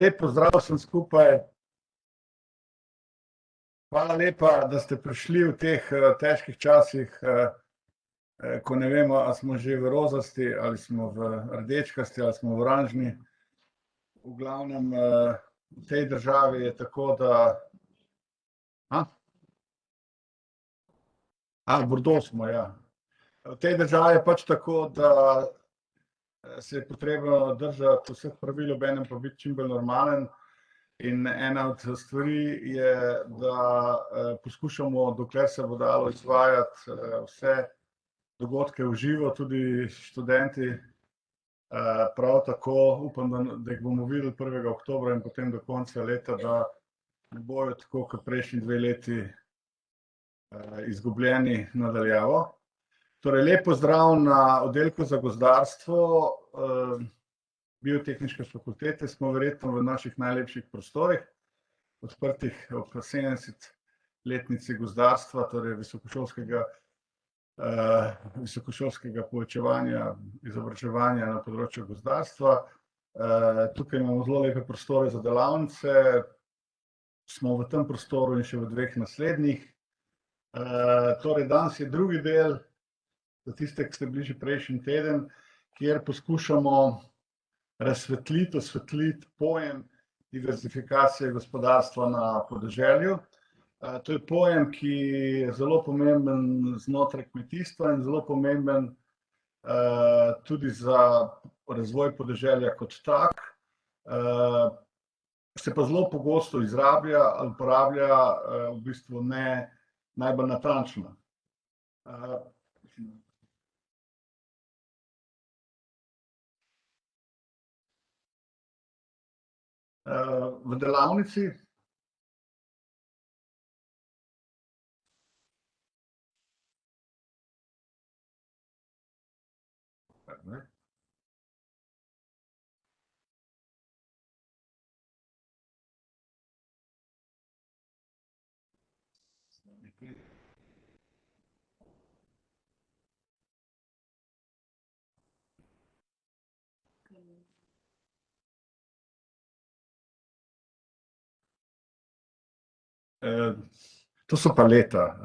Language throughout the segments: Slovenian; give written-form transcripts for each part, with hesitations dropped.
Lep pozdrav vsem skupaj. Hvala lepa, da ste prišli v teh težkih časih, ko ne vemo, ali smo že v rozasti, ali smo v rdečkasti, ali smo v oranžni. V glavnem, v tej državi je tako, da... V Bordeaux smo, ja. V tej državi je pač tako, da se je potrebno držati vseh pravil, obenem pa biti čim bolj normalen. In ena od stvari je, da poskušamo, dokler se bo dalo, izvajati vse dogodke v živo, tudi študenti. Prav tako upam, da jih bomo videli 1. oktobra in potem do konca leta, da ne bojo tako kot prejšnji 2 leti izgubljeni nadaljavo. Torej, lep pozdrav na oddelku za gozdarstvo Biotehniške fakultete. Smo verjetno v naših najlepših prostorih, odprtih ob 70-letnici gozdarstva, torej visokošolskega poučevanja, izobraževanja na področju gozdarstva. Tukaj imamo zelo lepe prostore za delavnice. Smo v tem prostoru in še v 2 naslednjih. Torej, danes je drugi del, za tiste, ki ste bili že prejšnji teden, kjer poskušamo osvetliti pojem diverzifikacije gospodarstva na podeželju. To je pojem, ki je zelo pomemben znotraj kmetijstva in zelo pomemben tudi za razvoj podeželja kot tak. Se pa zelo pogosto izrablja ali uporablja v bistvu ne najbolj natančno. V delavnici to so pa leta.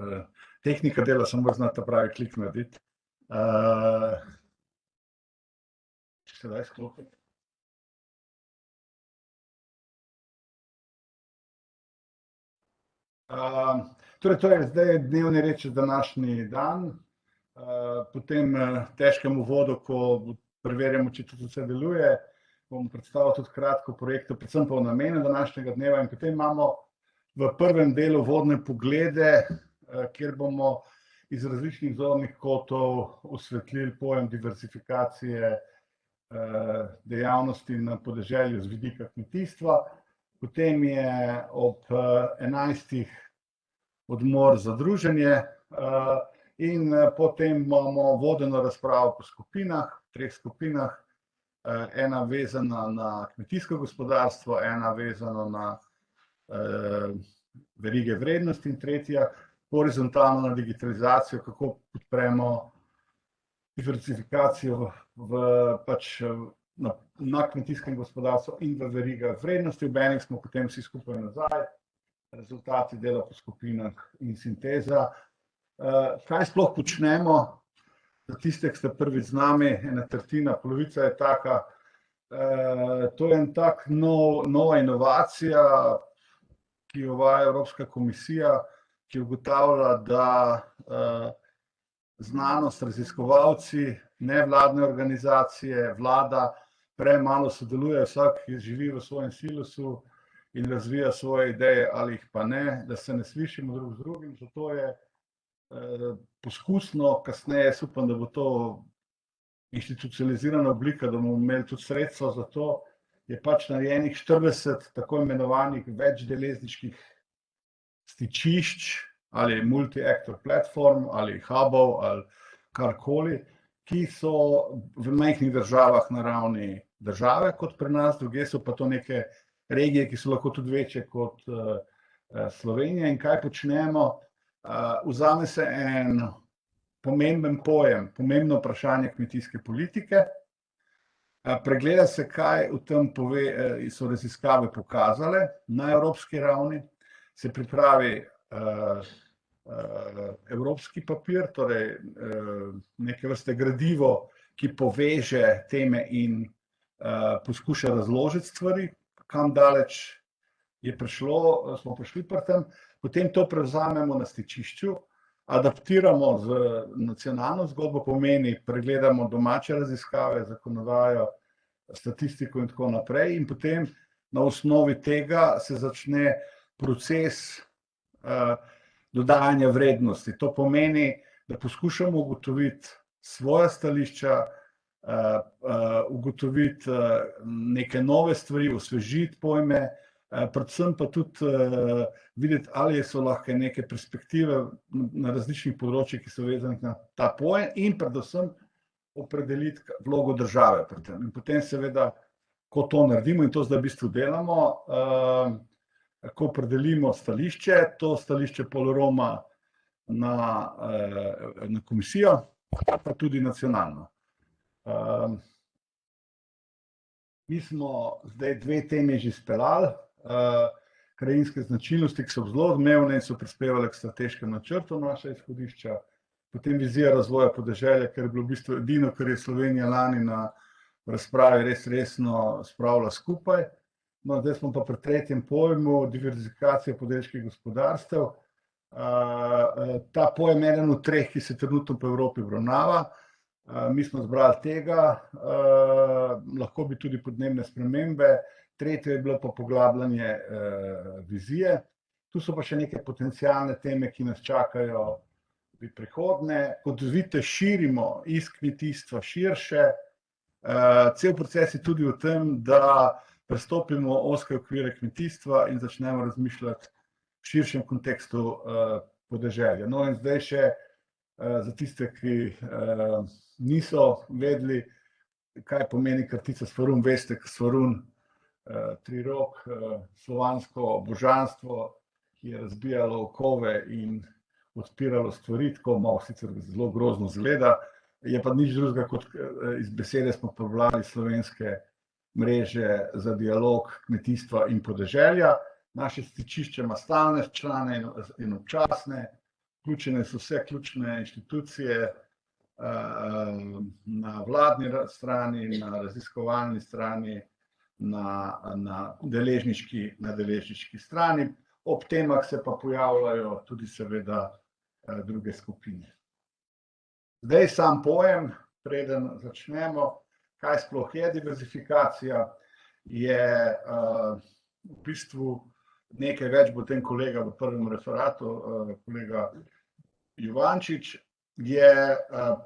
Tehnika dela samo znati ta pravi klik narediti. Če se daj sklopiti. Torej, to je zdaj dnevni red čez današnji dan. Po tem težkem uvodu, ko preverjamo, če tudi vse deluje, bom predstavil tudi kratko projekte, predvsem pa o namenu današnjega dneva, in potem imamo v prvem delu vodne poglede, kjer bomo iz različnih zornih kotov osvetlili pojem diverzifikacije dejavnosti na podeželju z vidika kmetijstva. Potem je ob 11. odmor za druženje in potem imamo vodeno razpravo po skupinah, 3 skupinah. Ena vezana na kmetijsko gospodarstvo, ena vezana na verige vrednosti in tretja horizontalno na digitalizacijo, kako podpremo diverzifikacijo na kmetijskem gospodarstvu in v verigah vrednosti. Obenem smo potem vsi skupaj nazaj, rezultati dela po skupinah in sinteza. Kaj sploh počnemo? Za tiste, ki ste prvič z nami, 1/3, polovica je taka. To je en tak nova inovacija, ki jo uvaja Evropska komisija, ki ugotavlja, da znanost, raziskovalci, nevladne organizacije, vlada premalo sodeluje, vsak živi v svojem silosu in razvija svoje ideje ali jih pa ne, da se ne slišimo drug z drugim. Zato je poskusno, kasneje upam, da bo to institucionalizirana oblika, da bomo imeli tudi sredstva za to, je pač narejenih 40 tako imenovanih večdeležniških stičišč ali multi-actor platform ali hubov ali karkoli, ki so v majhnih državah na ravni države kot pri nas, drugje so pa to neke regije, ki so lahko tudi večje kot Slovenija. In kaj počnemo? Vzame se en pomemben pojem, pomembno vprašanje kmetijske politike, Pregleda se, kaj v tem so raziskave pokazale na evropski ravni, se pripravi evropski papir, torej neke vrste gradivo, ki poveže teme in poskuša razložiti stvari, kam daleč je prišlo, smo prišli pri tem, potem to prevzamemo na stičišču, adaptiramo z nacionalno zgodbo, pomeni pregledamo domače raziskave, zakonodajo, statistiko in tako naprej, in potem na osnovi tega se začne proces dodajanja vrednosti. To pomeni, da poskušamo ugotoviti svoja stališča, ugotoviti neke nove stvari, osvežiti pojme, predvsem pa tudi videti, ali so lahko neke perspektive na različnih področjih, ki so vezane na ta pojem, in predvsem opredeliti vlogo države pri tem. In potem seveda, ko to naredimo, in to zdaj v bistvu delamo, ko opredelimo stališče, to stališče pol roma na komisijo, pa tudi nacionalno. Mi smo zdaj 2 temi že speljali, krajinske značilnosti, ki so zelo odmevne in so prispevale k strateškem načrtu naša izhodišča, potem vizija razvoja podeželja, ker je bilo v bistvu edino, kar je Slovenija lani na razpravi res resno spravila skupaj. No, zdaj smo pa pri 3. pojmu, diverzifikacija podeželskih gospodarstev. Ta pojem je eden od 3, ki se trenutno po Evropi obravnava. Mi smo zbrali tega, lahko bi tudi podnebne spremembe, 3. je bilo pa poglabljanje vizije. Tu so pa še neke potencialne teme, ki nas čakajo v prihodnje. Kot vidite, širimo iz kmetijstva širše. Cel proces je tudi v tem, da prestopimo ozke okvire kmetijstva in začnemo razmišljati v širšem kontekstu podeželja. No, in zdaj še za tiste, ki niso vedeli, kaj pomeni kratica Svarun, veste, Svarun, trirok, slovansko božanstvo, ki je razbijalo okove in odpiralo stvari, tako malo sicer zelo grozno izgleda, je pa nič drugega kot iz besede smo pobrali slovenske mreže za dialog kmetijstva in podeželja. Naše stičišče ima stalne člane in občasne, vključene so vse ključne inštitucije na vladni strani, na raziskovalni strani, na deležniški strani. Ob temah se pa pojavljajo tudi seveda druge skupine. Zdaj sam pojem, preden začnemo, kaj sploh je diverzifikacija, je v bistvu nekaj več, bo tem kolega v prvem referatu, kolega Juvančič, je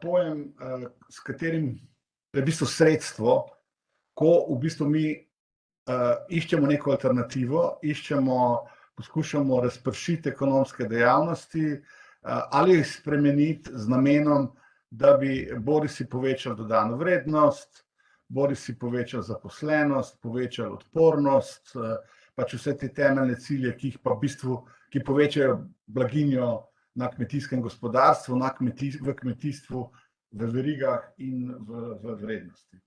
pojem, s katerim je v bistvu sredstvo, ko v bistvu mi iščemo neko alternativo, poskušamo razpršiti ekonomske dejavnosti ali jih spremeniti z namenom, da bi bodisi povečali dodano vrednost, bodisi povečali zaposlenost, povečali odpornost, pač vse te temeljne cilje, ki povečajo blaginjo na kmetijskem gospodarstvu, v kmetijstvu, v verigah in v vrednosti.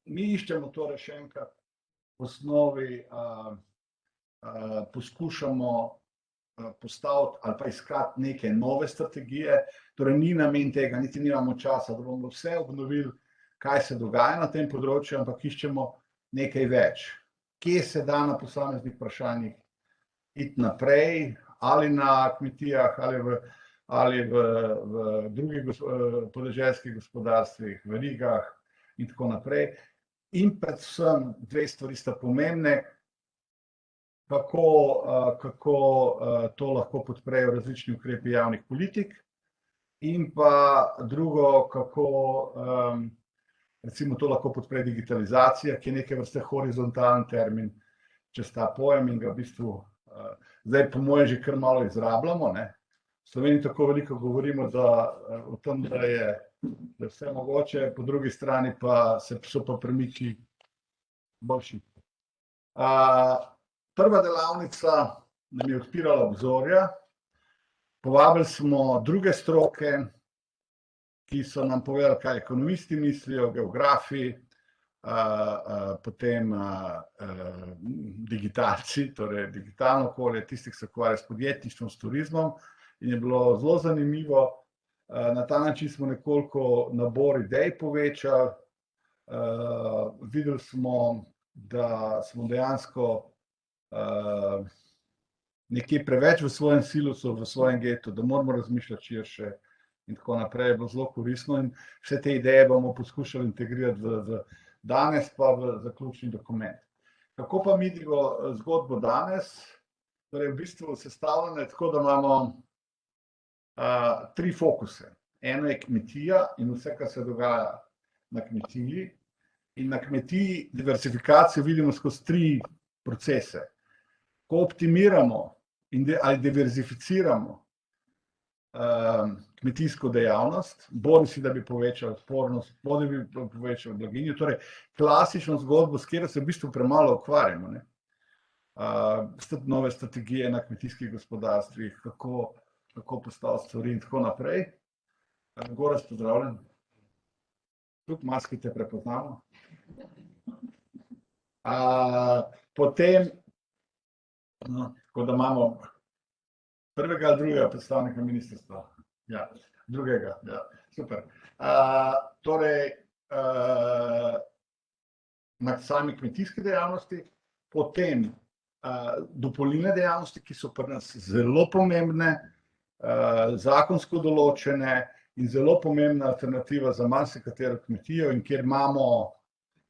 Mi iščemo torej še enkrat v osnovi, poskušamo postaviti ali pa iskati neke nove strategije, torej ni namen tega, niti nimamo časa, da bomo vse obnovili, kaj se dogaja na tem področju, ampak iščemo nekaj več. Kje se da na posameznih vprašanjih iti naprej, ali na kmetijah, ali v drugih podeželskih gospodarstvih, verigah in tako naprej. In predvsem 2 stvari sta pomembne, kako to lahko podprejo različni ukrepi javnih politik, in pa drugo, kako recimo to lahko podpre digitalizacija, ki je neke vrste horizontalen termin čez ta pojem in ga v bistvu zdaj po moje že kar malo izrabljamo. V Sloveniji tako veliko govorimo o tem, da je vse mogoče, po drugi strani pa so pa premiki boljši. Prva delavnica nam je odpirala obzorja. Povabili smo druge stroke, ki so nam povedali, kaj ekonomisti mislijo, geografi, potem digitalci, torej digitalno okolje, tistih, ki se ukvarja s podjetništvom, s turizmom, in je bilo zelo zanimivo. Na ta način smo nekoliko nabor idej povečali. Videli smo, da smo dejansko nekje preveč v svojem silosu, v svojem getu, da moramo razmišljati širše in tako naprej. Je bilo zelo koristno in vse te ideje bomo poskušali integrirati v danes pa v zaključni dokument. Kako pa mi vidimo zgodbo danes? Torej, v bistvu sestavljeno je tako, da imamo 3 fokuse. Eno je kmetija in vse, kar se dogaja na kmetiji. In na kmetiji diversifikacijo vidimo skozi 3 procese. Ko optimiramo ali diverzificiramo kmetijsko dejavnost, bodi si, da bi povečali odpornost, bodi bi povečali blaginjo, torej klasično zgodbo, s katero se v bistvu premalo ukvarjamo. Nove strategije na kmetijskih gospodarstvih, kako postaviti stvari in tako naprej. Gorazd, pozdravljen. Tudi maski te prepoznamo. Potem, tako da imamo prvega ali drugega predstavnika ministrstva. Ja, drugega, ja, super. Torej, na sami kmetijski dejavnosti, potem dopolnilne dejavnosti, ki so pri nas zelo pomembne, zakonsko določene in zelo pomembna alternativa za marsikatero kmetijo in kjer imamo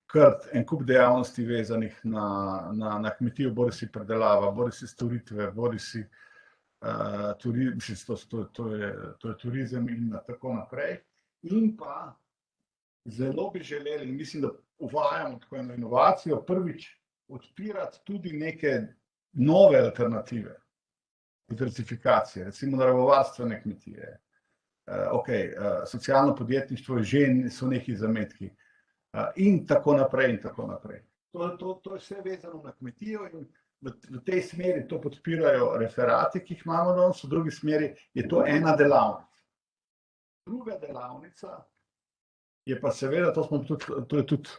kar en kup dejavnosti vezanih na kmetijo, bodi si predelava, bodi si storitve, bodi si to je turizem in tako naprej. In pa zelo bi želeli, in mislim, da uvajamo tako eno inovacijo, prvič odpirati tudi neke nove alternative, diversifikacije, recimo naravovarstvene kmetije. Socialno podjetništvo že so neki zametki in tako naprej in tako naprej. To je vse vezano na kmetijo in v tej smeri to podpirajo referati, ki jih imamo danes, v drugi smeri je to ena delavnica. Druga delavnica je pa seveda, to je tudi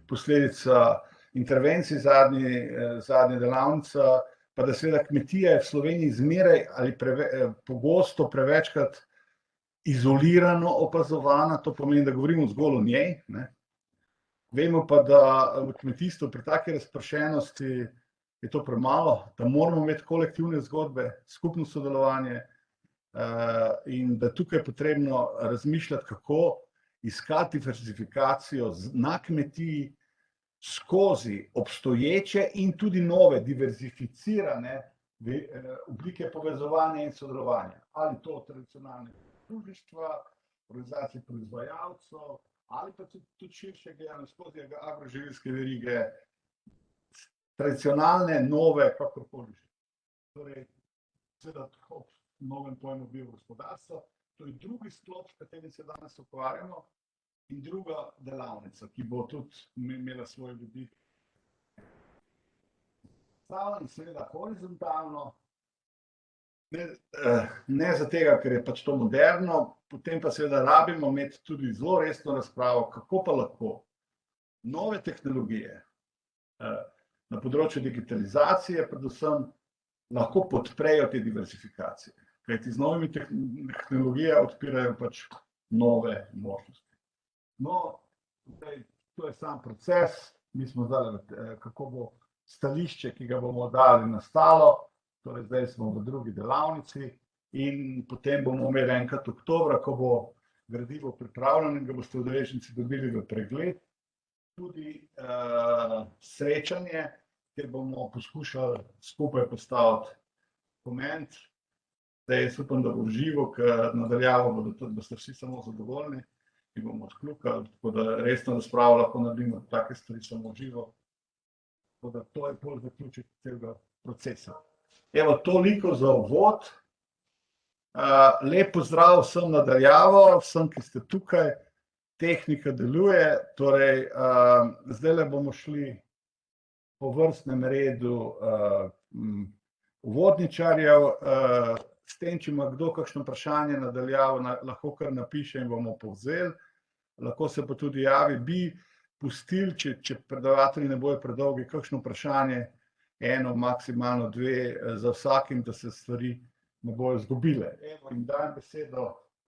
posledica intervencij zadnje delavnica, pa da seveda kmetija je v Sloveniji zmeraj ali pogosto prevečkrat izolirano opazovana, to pomeni, da govorimo zgolj o njej. Vemo pa, da v kmetijstvu pri taki razpršenosti je to premalo, da moramo imeti kolektivne zgodbe, skupno sodelovanje in da tukaj je potrebno razmišljati, kako iskati diversifikacijo na kmetiji skozi obstoječe in tudi nove diverzificirane oblike povezovanja in sodelovanja. Ali to tradicionalne društva, organizacije proizvajalcev, ali pa tudi širše gledano skozi agroživilske verige, tradicionalne, nove, kakorkoli že. Torej, seveda v novem pojmu biogospodarstva, to je drugi sklop, s katerim se danes ukvarjamo, in druga delavnica, ki bo tudi imela svoj ljudi. In seveda horizontalno, ne za tega, ker je pač to moderno, potem pa seveda rabimo imeti tudi zelo resno razpravo, kako pa lahko nove tehnologije na področju digitalizacije predvsem lahko podprejo te diversifikacije. Kajti z novimi tehnologijami odpirajo pač nove možnosti. No, to je sam proces, mi smo zdaj, kako bo stališče, ki ga bomo dali, nastalo, torej zdaj smo v drugi delavnici in potem bomo imeli enkrat oktobra, ko bo gradivo pripravljeno in ga boste udeleženci dobili v pregled, tudi srečanje, kjer bomo poskušali skupaj postaviti koment. Zdaj jaz upam, da bo živo, ker nadaljavo boste vsi samo zadovoljni in bomo odkljukali, tako da resno razpravo lahko naredimo take stvari samo živo. Tako da to je pol zaključek tega procesa. Evo, toliko za uvod. Lep pozdrav vsem nadaljavo, vsem, ki ste tukaj. Tehnika deluje, torej zdajle bomo šli po vrstnem redu uvodničarjev. S tem, če ima kdo kakšno vprašanje nadaljavo, lahko kar napiše in bomo povzeli. Lahko se pa tudi javi. Bi pustili, če predavatelji ne bojo predolgi, kakšno vprašanje, eno, maksimalno dve za vsakim, da se stvari ne bojo zgubile. Evo, in dajem besedo